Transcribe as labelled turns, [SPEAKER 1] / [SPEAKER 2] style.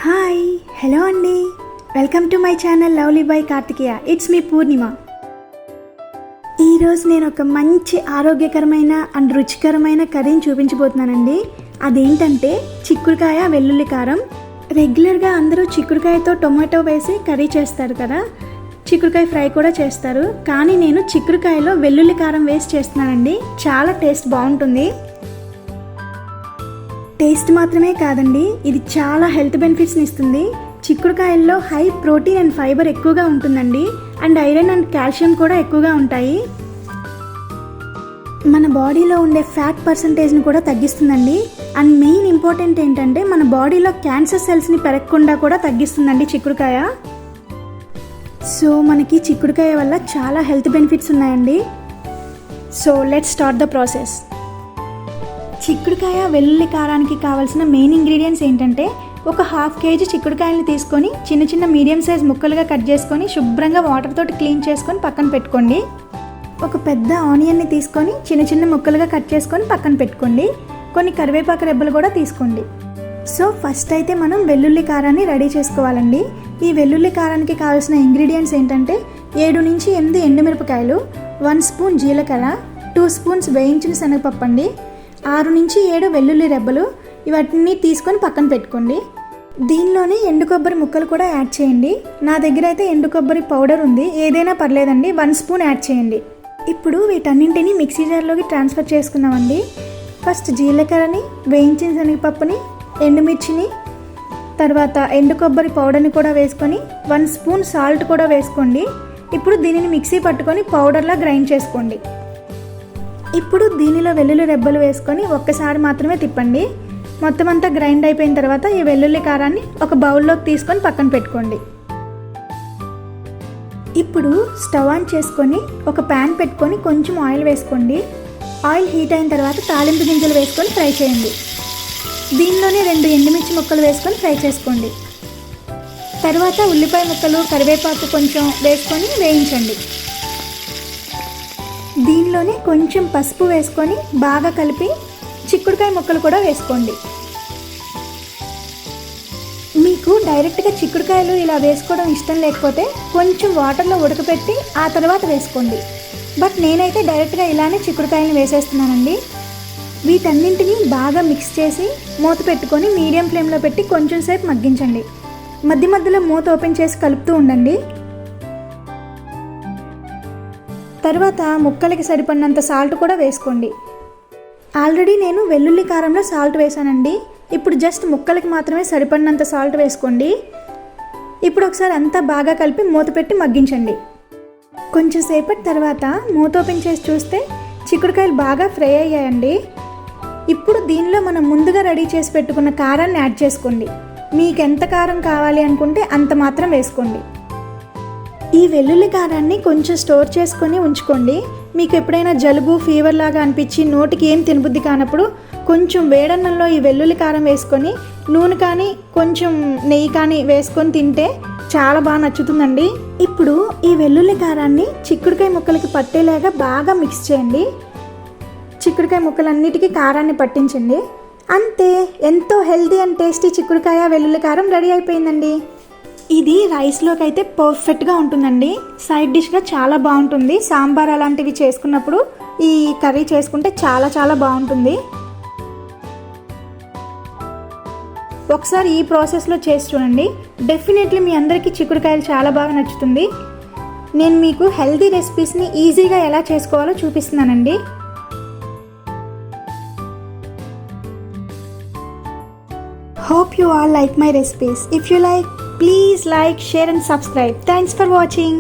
[SPEAKER 1] Hi hello అండి, welcome to my channel lovely by Karthikeya. It's me Purnima. ఈరోజు నేను ఒక మంచి ఆరోగ్యకరమైన అండ్ రుచికరమైన కర్రీని చూపించబోతున్నానండి. అదేంటంటే చిక్కుడుకాయ వెల్లుల్లి కారం. రెగ్యులర్గా అందరూ చిక్కుడుకాయతో టొమాటో వేసి కర్రీ చేస్తారు కదా, చిక్కుడుకాయ ఫ్రై కూడా చేస్తారు. కానీ నేను చిక్కుడుకాయలో వెల్లుల్లి కారం వేసి చేస్తున్నానండి. చాలా టేస్ట్ బాగుంటుంది. టేస్ట్ మాత్రమే కాదండి, ఇది చాలా హెల్త్ బెనిఫిట్స్ని ఇస్తుంది. చిక్కుడుకాయల్లో హై ప్రోటీన్ అండ్ ఫైబర్ ఎక్కువగా ఉంటుందండి, అండ్ ఐరన్ అండ్ కాల్షియం కూడా ఎక్కువగా ఉంటాయి. మన బాడీలో ఉండే ఫ్యాట్ పర్సంటేజ్ని కూడా తగ్గిస్తుందండి. అండ్ మెయిన్ ఇంపార్టెంట్ ఏంటంటే మన బాడీలో క్యాన్సర్ సెల్స్ని పెరగకుండా కూడా తగ్గిస్తుందండి చిక్కుడుకాయ. సో మనకి చిక్కుడుకాయ వల్ల చాలా హెల్త్ బెనిఫిట్స్ ఉన్నాయండి. So let's start the process. చిక్కుడుకాయ వెల్లుల్లి కారానికి కావాల్సిన మెయిన్ ఇంగ్రీడియంట్స్ ఏంటంటే, ఒక 1/2 kg చిక్కుడుకాయలు తీసుకొని చిన్న చిన్న మీడియం సైజ్ ముక్కలుగా కట్ చేసుకొని శుభ్రంగా వాటర్ తోటి క్లీన్ చేసుకొని పక్కన పెట్టుకోండి. ఒక పెద్ద ఆనియన్ని తీసుకొని చిన్న చిన్న ముక్కలుగా కట్ చేసుకొని పక్కన పెట్టుకోండి. కొన్ని కరివేపాకు రెబ్బలు కూడా తీసుకోండి. సో ఫస్ట్ అయితే మనం వెల్లుల్లి కారాన్ని రెడీ చేసుకోవాలండి. ఈ వెల్లుల్లి కారానికి కావాల్సిన ఇంగ్రీడియంట్స్ ఏంటంటే, 7 నుంచి 8 ఎండుమిరపకాయలు, 1 స్పూన్ జీలకర్ర, 2 స్పూన్స్ వేయించిన శనగపప్పు అండి, 6 నుంచి 7 వెల్లుల్లి రెబ్బలు. ఇవన్నీ తీసుకొని పక్కన పెట్టుకోండి. దీనిలోనే ఎండు కొబ్బరి ముక్కలు కూడా యాడ్ చేయండి. నా దగ్గర అయితే ఎండు కొబ్బరి పౌడర్ ఉంది, ఏదైనా పర్లేదండి. 1 స్పూన్ యాడ్ చేయండి. ఇప్పుడు వీటన్నింటినీ మిక్సీ జార్లోకి ట్రాన్స్ఫర్ చేసుకుందామండి. ఫస్ట్ జీలకర్రని, వేయించిన శనగపప్పుని, ఎండుమిర్చిని, తర్వాత ఎండు కొబ్బరి పౌడర్ని కూడా వేసుకొని 1 స్పూన్ సాల్ట్ కూడా వేసుకోండి. ఇప్పుడు దీనిని మిక్సీ పట్టుకొని పౌడర్లా గ్రైండ్ చేసుకోండి. ఇప్పుడు దీనిలో వెల్లుల్లి రెబ్బలు వేసుకొని ఒక్కసారి మాత్రమే తిప్పండి. మొత్తం అంతా గ్రైండ్ అయిపోయిన తర్వాత ఈ వెల్లుల్లి కారాన్ని ఒక బౌల్లోకి తీసుకొని పక్కన పెట్టుకోండి. ఇప్పుడు స్టవ్ ఆన్ చేసుకొని ఒక ప్యాన్ పెట్టుకొని కొంచెం ఆయిల్ వేసుకోండి. ఆయిల్ హీట్ అయిన తర్వాత తాలింపు గింజలు వేసుకొని ఫ్రై చేయండి. దీనిలోనే 2 ఎండుమిర్చి ముక్కలు వేసుకొని ఫ్రై చేసుకోండి. తర్వాత ఉల్లిపాయ ముక్కలు, కరివేపాకు కొంచెం వేసుకొని వేయించండి. దీనిలోనే కొంచెం పసుపు వేసుకొని బాగా కలిపి చిక్కుడుకాయ ముక్కలు కూడా వేసుకోండి. మీకు డైరెక్ట్గా చిక్కుడుకాయలు ఇలా వేసుకోవడం ఇష్టం లేకపోతే కొంచెం వాటర్లో ఉడకపెట్టి ఆ తర్వాత వేసుకోండి. బట్ నేనైతే డైరెక్ట్గా ఇలానే చిక్కుడుకాయలను వేసేస్తున్నానండి. వీటన్నింటినీ బాగా మిక్స్ చేసి మూత పెట్టుకొని మీడియం ఫ్లేమ్లో పెట్టి కొంచెం సేపు మగ్గించండి. మధ్య మధ్యలో మూత ఓపెన్ చేసి కలుపుతూ ఉండండి. తర్వాత ముక్కలకి సరిపడినంత సాల్ట్ కూడా వేసుకోండి. ఆల్రెడీ నేను వెల్లుల్లి కారంలో సాల్ట్ వేసానండి. ఇప్పుడు జస్ట్ ముక్కలకి మాత్రమే సరిపడినంత సాల్ట్ వేసుకోండి. ఇప్పుడు ఒకసారి అంతా బాగా కలిపి మూత పెట్టి మగ్గించండి. కొంచెం సేపటి తర్వాత మూత ఓపెన్ చేసి చూస్తే చిక్కుడుకాయలు బాగా ఫ్రై అయ్యాయండి. ఇప్పుడు దీనిలో మనం ముందుగా రెడీ చేసి పెట్టుకున్న కారాన్ని యాడ్ చేసుకోండి. మీకు ఎంత కారం కావాలి అనుకుంటే అంత మాత్రం వేసుకోండి. ఈ వెల్లుల్లి కారాన్ని కొంచెం స్టోర్ చేసుకొని ఉంచుకోండి. మీకు ఎప్పుడైనా జలుబు, ఫీవర్ లాగా అనిపించి నోటికి ఏం తినబుద్ధి కానప్పుడు కొంచెం వేడన్నంలో ఈ వెల్లుల్లి కారం వేసుకొని నూనె కానీ కొంచెం నెయ్యి కానీ వేసుకొని తింటే చాలా బాగా నచ్చుతుందండి. ఇప్పుడు ఈ వెల్లుల్లి కారాన్ని చిక్కుడుకాయ ముక్కలకి పట్టేలాగా బాగా మిక్స్ చేయండి. చిక్కుడుకాయ ముక్కలన్నిటికీ కారాన్ని పట్టించండి. అంతే, ఎంతో హెల్తీ అండ్ టేస్టీ చిక్కుడుకాయ వెల్లుల్లి కారం రెడీ అయిపోయిందండి. ఇది రైస్లోకి అయితే పర్ఫెక్ట్గా ఉంటుందండి. సైడ్ డిష్గా చాలా బాగుంటుంది. సాంబార్ అలాంటివి చేసుకున్నప్పుడు ఈ కర్రీ చేసుకుంటే చాలా చాలా బాగుంటుంది. ఒకసారి ఈ ప్రాసెస్లో చేసి చూడండి. డెఫినెట్లీ మీ అందరికీ చిక్కుడుకాయలు చాలా బాగా నచ్చుతుంది. నేను మీకు హెల్తీ రెసిపీస్ని ఈజీగా ఎలా చేసుకోవాలో చూపిస్తున్నానండి. Hope you all like my recipes. If you like, please like, share and subscribe. Thanks for watching.